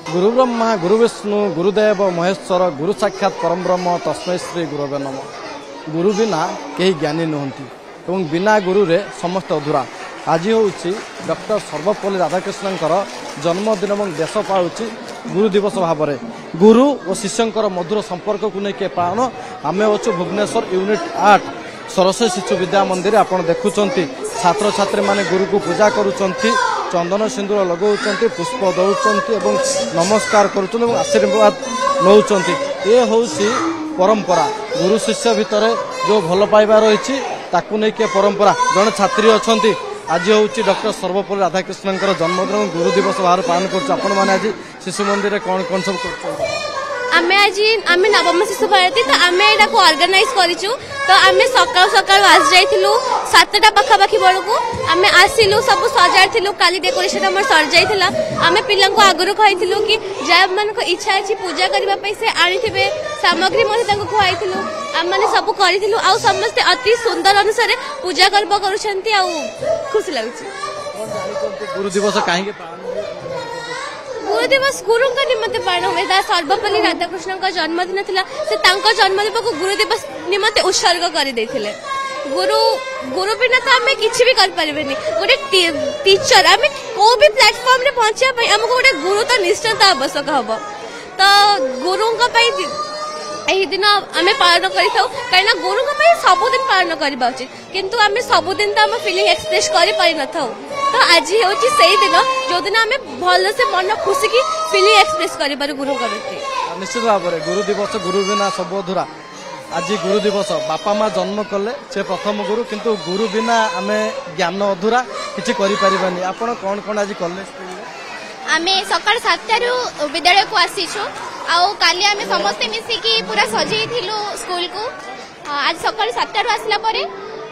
गुरु ब्रह्मा गुरु विष्णु गुरुदेव महेश्वर गुरु साक्षात परम ब्रह्म तस्मै श्री गुरवे नमः। गुरु बिना कहीं ज्ञानी नुहति एवं बिना गुरु रे समस्त अधूरा। आज हूँ डॉक्टर सर्वपल्ली राधाकृष्ण जन्मदिन और देश पाऊँच गुरु दिवस भाव में गुरु और शिष्य मधुर संपर्क को लेकिन पालन आम अच्छु भुवनेश्वर यूनिट 8 सरस्वती शिशु विद्या मंदिर। आपड़ देखुं छात्र छात्री माने गुरु को पूजा करुँच चंदन सिंदूर लगाउछन्ति पुष्प दौरान एवं नमस्कार करुछन्ति एवं आशीर्वाद नौछन्ति। ये होउछि परंपरा गुरु शिष्य भितर जो भल पाइबा रही ताकू नहीं के परंपरा। जड़े छात्री अच्छी आज हूँ डॉक्टर सर्वपल्ली राधाकृष्ण जन्मदिन गुरु दिवस बाहर पालन कर आज शिशु मंदिर में कौन कौन सब कर आमे आज आमे नवम शिशु भारती तो आमे एटा को ऑर्गेनाइज करिछु। तो आमे सकाळ सकाळ आज जाइथिलु 7टा पाखापाखी बेलू आमे आसिलु सब सजाइथिलु काली डेकोरेशन हमर सर जाइथिला। आमे पिल्ला को आगुरु कहिथिलु कि जा मन को इच्छा अछि पूजा करबा पई से आनिथिबे सामग्री मते तांको खुआइथिलु। आम माने सब करिथिलु आ समस्त अति सुंदर अनुसार पूजा करबा करूछंती आ खुशी लागुछि। गुरु दिवस काहे पालन गुरु दिवस गुरु निमंते पालन हुए सर्वपल्ली राधाकृष्ण का जन्मदिन थिला से तांको जन्मदिन को गुरु दिवस निमंते उत्सर्ग कर देथिले। गुरु गुरु बिना तो आमे किछि भी कर परिबेनी। गोटे टीचर आमे को भी प्लेटफॉर्म रे पहुंचिया पई हमको गोटे गुरु तो निश्चित आवश्यक हबो। तो गुरु का पई एही दिन आमे पालन करिथौ काइना गुरु का पई सब दिन पालन करबा उचित किंतु आमे सब दिन तो हम फीलिंग एक्सप्रेस करि पारि नथौ। तो आज होची सही दिन जो दिन आमे भल से मन खुशी की फीलिंग एक्सप्रेस करि पारि गुरु करते। निश्चित भाव में गुरु दिवस गुरु बिना सब अधूरा। आज गुरु दिवस बापा माँ जन्म कले से प्रथम गुरु किंतु गुरु बिना आमे ज्ञान अधूरा किछि करि परिबानी। आपण कोन कोन आज कॉलेज आमे सकाळ 7टारू विद्यालय को आसीछु आउ काली आमे समस्त मिसिकी पूरा सजई थिलु स्कूल को। आज सकाळ 7टारू आसला परे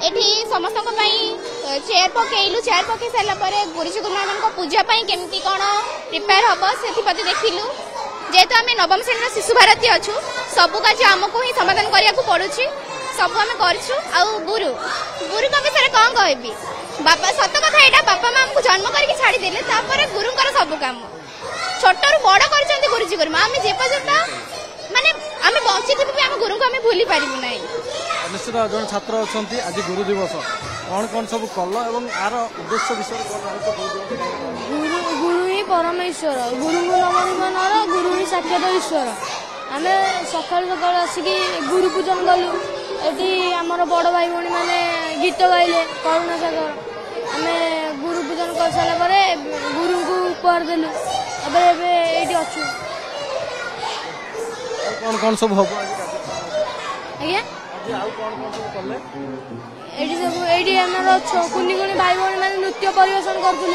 एठी समस्त चेयर पकईलु। चेयर पकई सारा गुरुजी गुरुमा को पूजा केमती कौन प्रिपेयर हम से देखिलु। जेहेतु आम नवम श्रेणी शिशु भारती अच्छु सबू कार्य आमको ही समाधान करने को पड़ू सब आम कर गुरु गुरु का विषय कौन कहबी बापा सत कथा यहाँ बापा माँ को जन्म करके छाड़देले गुरुंर सब काम छोट रू बड़ कर गुरुजी गुरुमा आम जे पर्यंत माने आम बची भी आम गुरु को आम भूली पारू ना। निश्चित जो छात्र अच्छा आज गुरु दिवस कौन कौन सब कल और यार उद्देश्य विषय गुरु ही परमेश्वर गुरु नमन गुरु ही साक्षात ईश्वर। आम सका सका आसिक गुरु पूजन कलु ये आमर बड़ भाई भाई मैंने गीत गाइले करुणा सागर आम गुरु पूजन कर सारा गुरु को उपहार देलु ये अच्छु कौन कौन सब हम आज्ञा ये कुनि कुनि भाई भाई मैंने नृत्य परिवेशन करते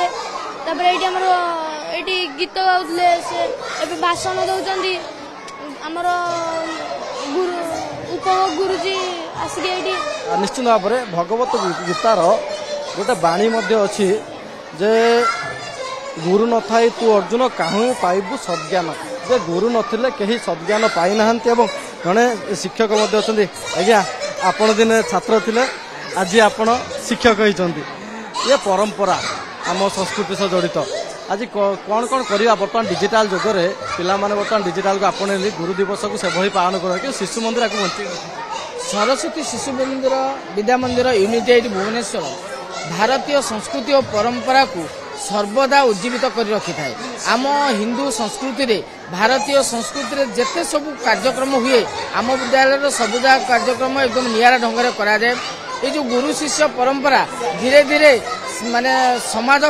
ये गीत गाउले से भाषण दौरान आमर गुरु उप गुरुजी आसिक निश्चित भाव में भगवत गीतार गोटे बाणी अच्छी जे गुरु न थाई तू अर्जुन काहू पाइबू सद्ज्ञान। जे गुरु नथिले कहीं सद्ज्ञान पाई नाहंती एवं जड़े शिक्षक आज्ञा आपण दिने छात्र थिले आज आपण शिक्षक होइचंती। ये परंपरा आम संस्कृति से जड़ित आज कौन कौन करवा बर्तमान डिजिटाल जुग में पिला माने बर्तमान डिजिटाल को आपण गुरु दिवस को से पालन कर शिशु मंदिर को बंची सरस्वती शिशु मंदिर विद्या मंदिर यूनिट 8 भुवनेश्वर भारतीय संस्कृति और परंपरा को सर्वदा उज्जीवित कर रखी थाए। आम हिंदू संस्कृति रे भारतीय संस्कृति रे जेते सब कार्यक्रम हुए आम विद्यालय सबुजा कार्यक्रम एकदम नियारा ढंग से करा जाए। ये जो गुरु शिष्य परंपरा धीरे धीरे माने समाज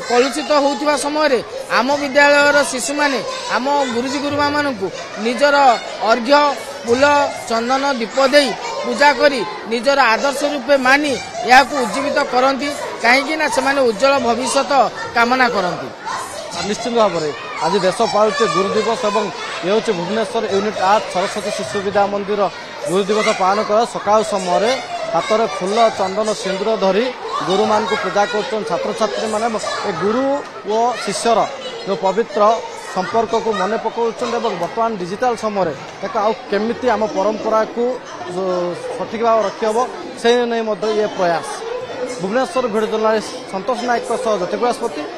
कलुषित होउथिबा समय रे आम विद्यालय शिशु माने आम गुरुजी गुरुमा मानकु निजर अर्घ्य फूल चंदन दीप दे पूजा करी निजर आदर्श रूपे मानी या उज्जीवित करती कहीं से उज्जवल भविष्य कामना करती। निश्चित भाव में आज देश पालुचे गुरु दिवस और ये हूँ भुवनेश्वर यूनिट 8 सरस्वती शिशु विद्या मंदिर गुरु दिवस पालन कर सकाल समय हाथ में फूल चंदन सिंदूर धरी गुरु मान को पूजा कर छात्र छात्री माने गुरु और शिष्यर जो पवित्र संपर्क को मन पकाउछन बर्तमान डिजिटल समय केमिति आम परंपरा को सठिक भाव रखी हम से नहीं ये प्रयास। भुवनेश्वर भिडियो जर्नलिस्ट संतोष नायक ज्योति बृहस्पति।